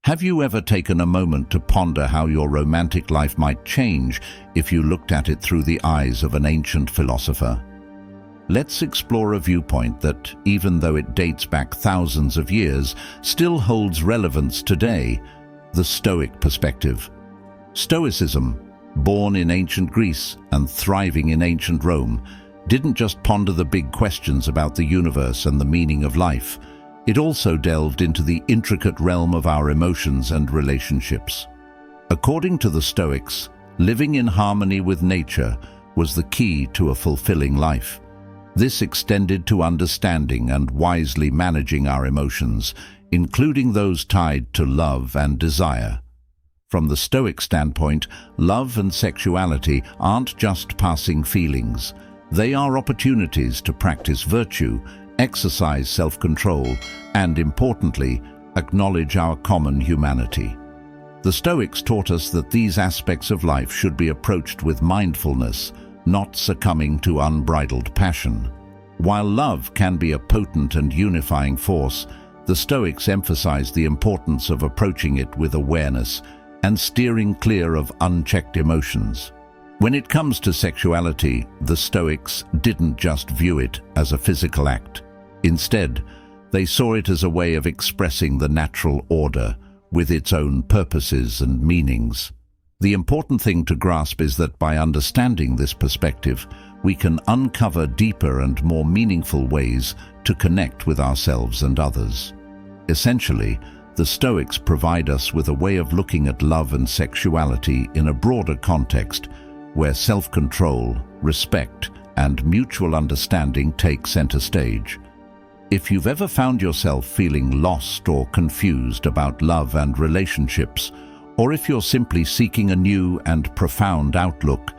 Have you ever taken a moment to ponder how your romantic life might change if you looked at it through the eyes of an ancient philosopher? Let's explore a viewpoint that, even though it dates back thousands of years, still holds relevance today: the Stoic perspective. Stoicism, born in ancient Greece and thriving in ancient Rome, didn't just ponder the big questions about the universe and the meaning of life. It also delved into the intricate realm of our emotions and relationships. According to the Stoics, living in harmony with nature was the key to a fulfilling life. This extended to understanding and wisely managing our emotions, including those tied to love and desire. From the Stoic standpoint, love and sexuality aren't just passing feelings. They are opportunities to practice virtue, exercise self-control, and, importantly, acknowledge our common humanity. The Stoics taught us that these aspects of life should be approached with mindfulness, not succumbing to unbridled passion. While love can be a potent and unifying force, the Stoics emphasize the importance of approaching it with awareness and steering clear of unchecked emotions. When it comes to sexuality, the Stoics didn't just view it as a physical act. Instead, they saw it as a way of expressing the natural order with its own purposes and meanings. The important thing to grasp is that by understanding this perspective, we can uncover deeper and more meaningful ways to connect with ourselves and others. Essentially, the Stoics provide us with a way of looking at love and sexuality in a broader context, where self-control, respect, and mutual understanding take center stage. If you've ever found yourself feeling lost or confused about love and relationships, or if you're simply seeking a new and profound outlook,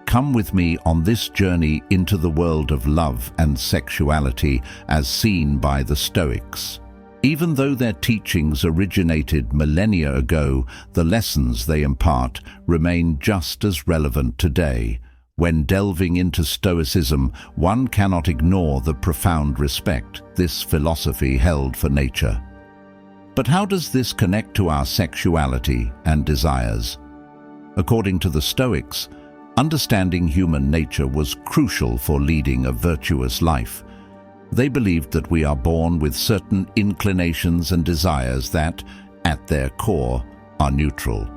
come with me on this journey into the world of love and sexuality as seen by the Stoics. Even though their teachings originated millennia ago, the lessons they impart remain just as relevant today. When delving into Stoicism, one cannot ignore the profound respect this philosophy held for nature. But how does this connect to our sexuality and desires? According to the Stoics, understanding human nature was crucial for leading a virtuous life. They believed that we are born with certain inclinations and desires that, at their core, are neutral.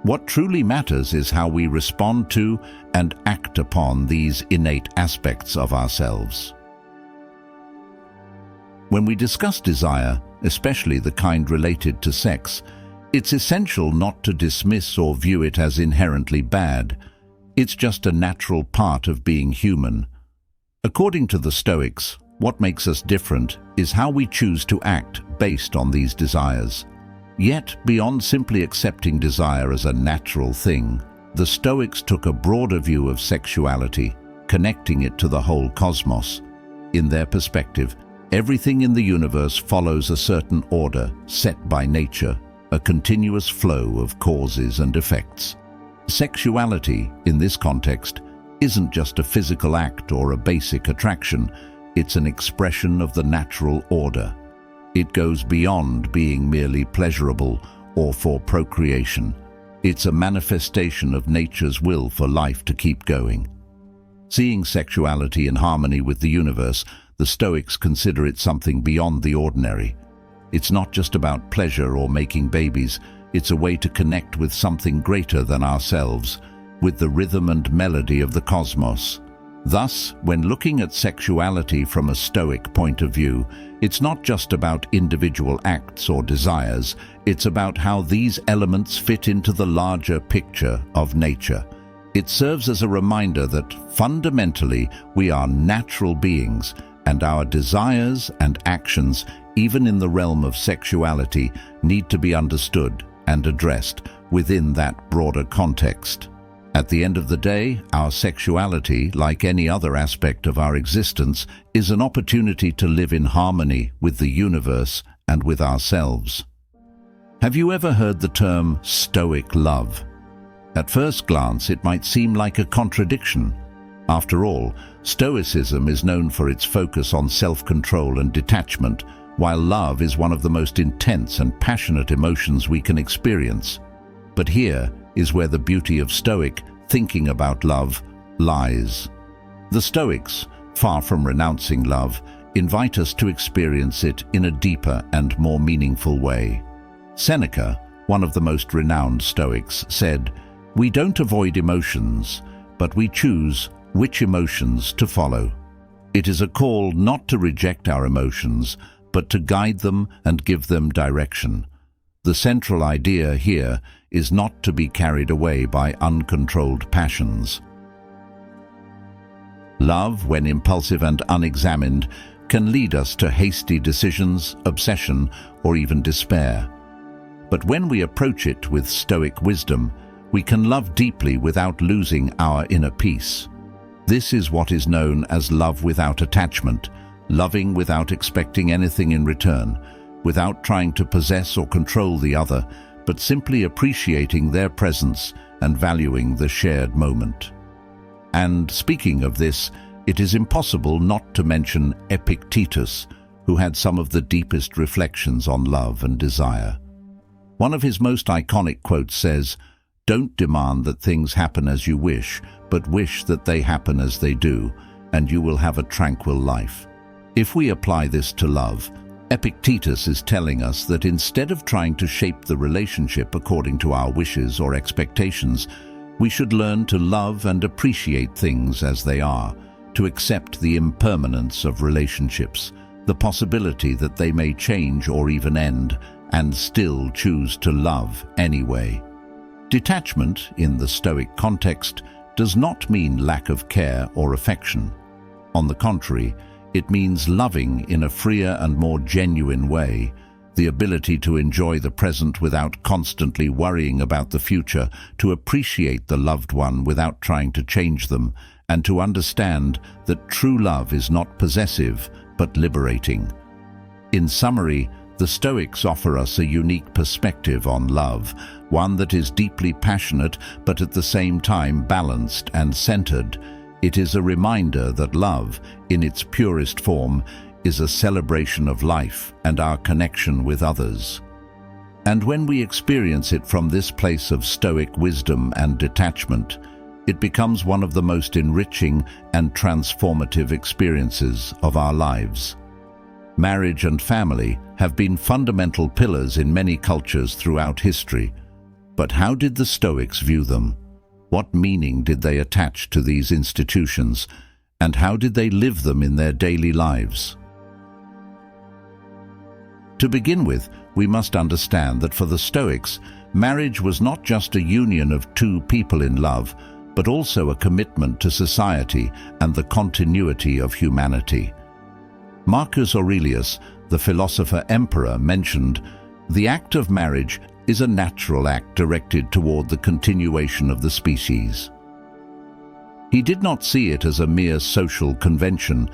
What truly matters is how we respond to and act upon these innate aspects of ourselves. When we discuss desire, especially the kind related to sex, it's essential not to dismiss or view it as inherently bad. It's just a natural part of being human. According to the Stoics, what makes us different is how we choose to act based on these desires. Yet, beyond simply accepting desire as a natural thing, the Stoics took a broader view of sexuality, connecting it to the whole cosmos. In their perspective, everything in the universe follows a certain order set by nature, a continuous flow of causes and effects. Sexuality, in this context, isn't just a physical act or a basic attraction. It's an expression of the natural order. It goes beyond being merely pleasurable or for procreation. It's a manifestation of nature's will for life to keep going. Seeing sexuality in harmony with the universe, the Stoics consider it something beyond the ordinary. It's not just about pleasure or making babies. It's a way to connect with something greater than ourselves, with the rhythm and melody of the cosmos. Thus, when looking at sexuality from a Stoic point of view, it's not just about individual acts or desires, it's about how these elements fit into the larger picture of nature. It serves as a reminder that, fundamentally, we are natural beings, and our desires and actions, even in the realm of sexuality, need to be understood and addressed within that broader context. At the end of the day, our sexuality, like any other aspect of our existence, is an opportunity to live in harmony with the universe and with ourselves. Have you ever heard the term Stoic love? At first glance, it might seem like a contradiction. After all, Stoicism is known for its focus on self-control and detachment, while love is one of the most intense and passionate emotions we can experience. But here is where the beauty of Stoic thinking about love lies. The Stoics, far from renouncing love, invite us to experience it in a deeper and more meaningful way. Seneca, one of the most renowned Stoics, said, "We don't avoid emotions, but we choose which emotions to follow." It is a call not to reject our emotions, but to guide them and give them direction. The central idea here is not to be carried away by uncontrolled passions. Love, when impulsive and unexamined, can lead us to hasty decisions, obsession, or even despair. But when we approach it with Stoic wisdom, we can love deeply without losing our inner peace. This is what is known as love without attachment, loving without expecting anything in return, without trying to possess or control the other, but simply appreciating their presence and valuing the shared moment. And speaking of this, it is impossible not to mention Epictetus, who had some of the deepest reflections on love and desire. One of his most iconic quotes says, "Don't demand that things happen as you wish, but wish that they happen as they do, and you will have a tranquil life." If we apply this to love, Epictetus is telling us that instead of trying to shape the relationship according to our wishes or expectations, we should learn to love and appreciate things as they are, to accept the impermanence of relationships, the possibility that they may change or even end, and still choose to love anyway. Detachment, in the Stoic context, does not mean lack of care or affection. On the contrary, it means loving in a freer and more genuine way, the ability to enjoy the present without constantly worrying about the future, to appreciate the loved one without trying to change them, and to understand that true love is not possessive but liberating. In summary, the Stoics offer us a unique perspective on love, one that is deeply passionate but at the same time balanced and centered. It is a reminder that love, in its purest form, is a celebration of life and our connection with others. And when we experience it from this place of Stoic wisdom and detachment, it becomes one of the most enriching and transformative experiences of our lives. Marriage and family have been fundamental pillars in many cultures throughout history. But how did the Stoics view them? What meaning did they attach to these institutions, and how did they live them in their daily lives? To begin with, we must understand that for the Stoics, marriage was not just a union of two people in love, but also a commitment to society and the continuity of humanity. Marcus Aurelius, the philosopher-emperor, mentioned, "The act of marriage is a natural act directed toward the continuation of the species." He did not see it as a mere social convention,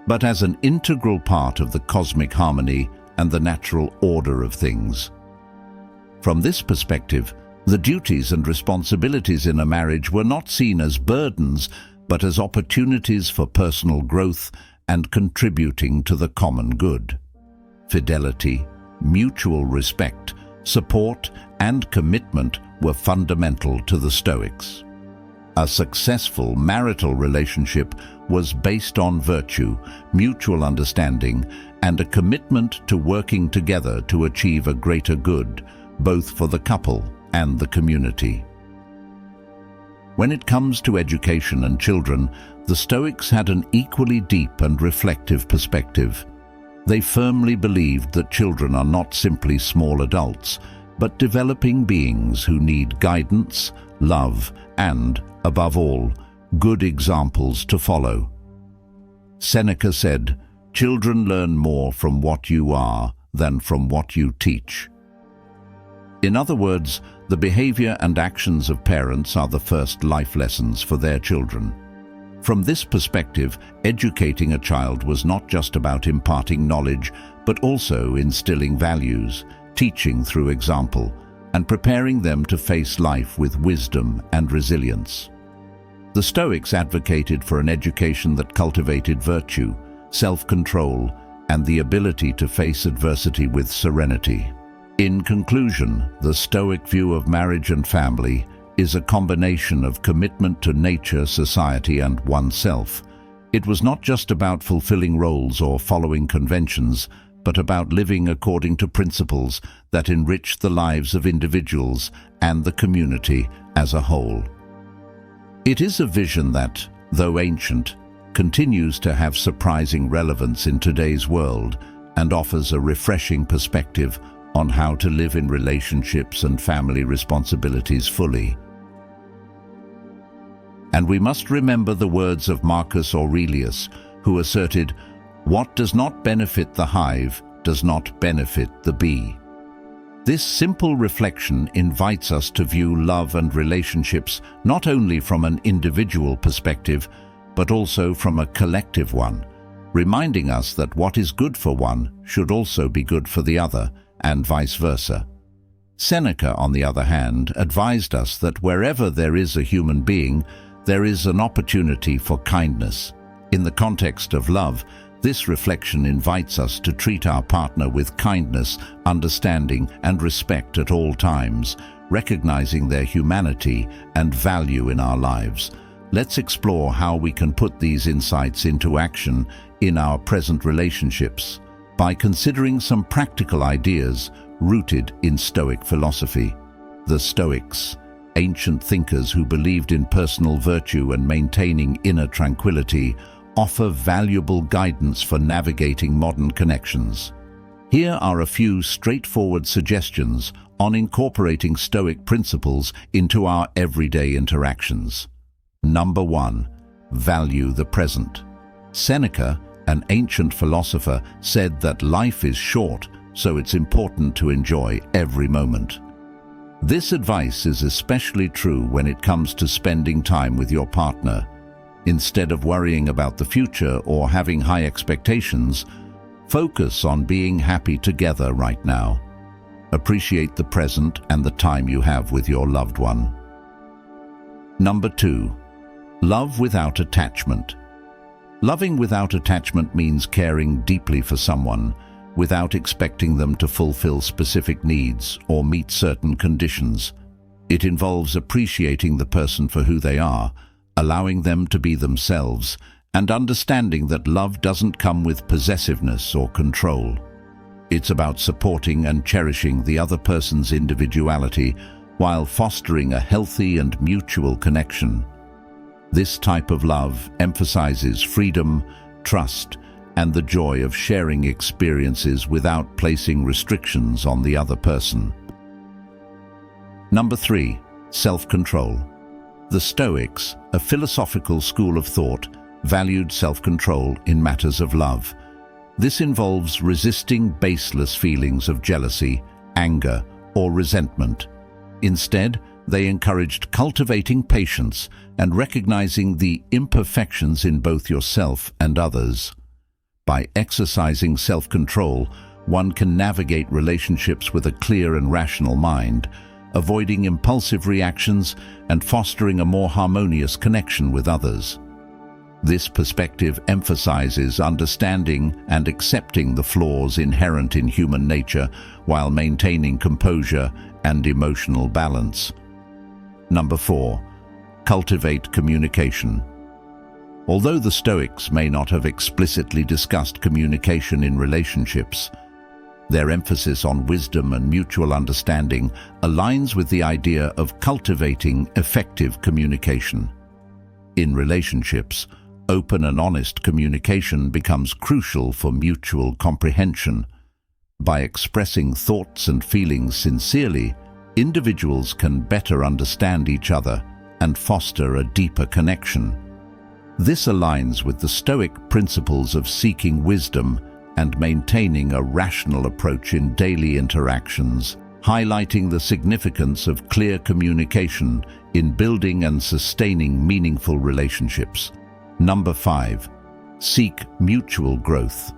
but as an integral part of the cosmic harmony and the natural order of things. From this perspective, the duties and responsibilities in a marriage were not seen as burdens, but as opportunities for personal growth and contributing to the common good. Fidelity, mutual respect, support, and commitment were fundamental to the Stoics. A successful marital relationship was based on virtue, mutual understanding, and a commitment to working together to achieve a greater good, both for the couple and the community. When it comes to education and children, the Stoics had an equally deep and reflective perspective. They firmly believed that children are not simply small adults, but developing beings who need guidance, love, and, above all, good examples to follow. Seneca said, "Children learn more from what you are than from what you teach." In other words, the behavior and actions of parents are the first life lessons for their children. From this perspective, educating a child was not just about imparting knowledge, but also instilling values, teaching through example, and preparing them to face life with wisdom and resilience. The Stoics advocated for an education that cultivated virtue, self-control, and the ability to face adversity with serenity. In conclusion, the Stoic view of marriage and family is a combination of commitment to nature, society, and oneself. It was not just about fulfilling roles or following conventions, but about living according to principles that enrich the lives of individuals and the community as a whole. It is a vision that, though ancient, continues to have surprising relevance in today's world and offers a refreshing perspective on how to live in relationships and family responsibilities fully. And we must remember the words of Marcus Aurelius, who asserted, "What does not benefit the hive does not benefit the bee." This simple reflection invites us to view love and relationships not only from an individual perspective, but also from a collective one, reminding us that what is good for one should also be good for the other, and vice versa. Seneca, on the other hand, advised us that wherever there is a human being, there is an opportunity for kindness. In the context of love, this reflection invites us to treat our partner with kindness, understanding, and respect at all times, recognizing their humanity and value in our lives. Let's explore how we can put these insights into action in our present relationships by considering some practical ideas rooted in Stoic philosophy. The Stoics, ancient thinkers who believed in personal virtue and maintaining inner tranquility, offer valuable guidance for navigating modern connections. Here are a few straightforward suggestions on incorporating Stoic principles into our everyday interactions. Number 1. Value the present. Seneca, an ancient philosopher, said that life is short, so it's important to enjoy every moment. This advice is especially true when it comes to spending time with your partner. Instead of worrying about the future or having high expectations, focus on being happy together right now. Appreciate the present and the time you have with your loved one. Number 2. Love without attachment. Loving without attachment means caring deeply for someone without expecting them to fulfill specific needs or meet certain conditions. It involves appreciating the person for who they are, allowing them to be themselves, and understanding that love doesn't come with possessiveness or control. It's about supporting and cherishing the other person's individuality while fostering a healthy and mutual connection. This type of love emphasizes freedom, trust, and the joy of sharing experiences without placing restrictions on the other person. Number 3. Self-control. The Stoics, a philosophical school of thought, valued self-control in matters of love. This involves resisting baseless feelings of jealousy, anger, or resentment. Instead, they encouraged cultivating patience and recognizing the imperfections in both yourself and others. By exercising self-control, one can navigate relationships with a clear and rational mind, avoiding impulsive reactions and fostering a more harmonious connection with others. This perspective emphasizes understanding and accepting the flaws inherent in human nature while maintaining composure and emotional balance. Number 4. Cultivate communication. Although the Stoics may not have explicitly discussed communication in relationships, their emphasis on wisdom and mutual understanding aligns with the idea of cultivating effective communication. In relationships, open and honest communication becomes crucial for mutual comprehension. By expressing thoughts and feelings sincerely, individuals can better understand each other and foster a deeper connection. This aligns with the Stoic principles of seeking wisdom and maintaining a rational approach in daily interactions, highlighting the significance of clear communication in building and sustaining meaningful relationships. Number 5. Seek mutual growth.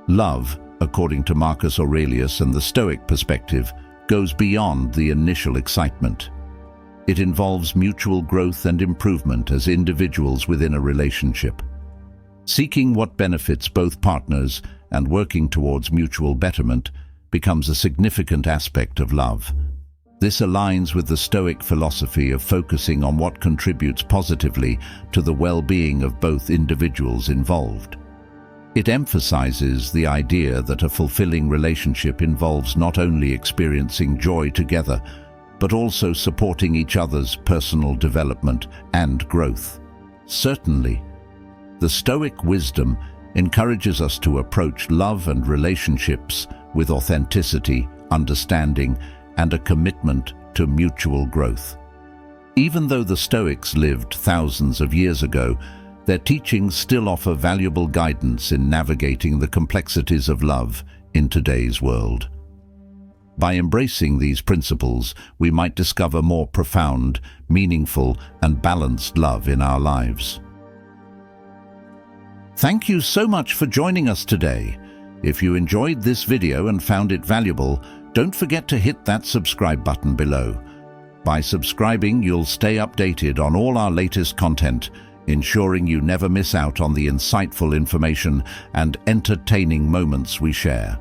Love, according to Marcus Aurelius and the Stoic perspective, goes beyond the initial excitement. It involves mutual growth and improvement as individuals within a relationship. Seeking what benefits both partners and working towards mutual betterment becomes a significant aspect of love. This aligns with the Stoic philosophy of focusing on what contributes positively to the well-being of both individuals involved. It emphasizes the idea that a fulfilling relationship involves not only experiencing joy together, but also supporting each other's personal development and growth. Certainly, the Stoic wisdom encourages us to approach love and relationships with authenticity, understanding, and a commitment to mutual growth. Even though the Stoics lived thousands of years ago, their teachings still offer valuable guidance in navigating the complexities of love in today's world. By embracing these principles, we might discover more profound, meaningful, and balanced love in our lives. Thank you so much for joining us today. If you enjoyed this video and found it valuable, don't forget to hit that subscribe button below. By subscribing, you'll stay updated on all our latest content, ensuring you never miss out on the insightful information and entertaining moments we share.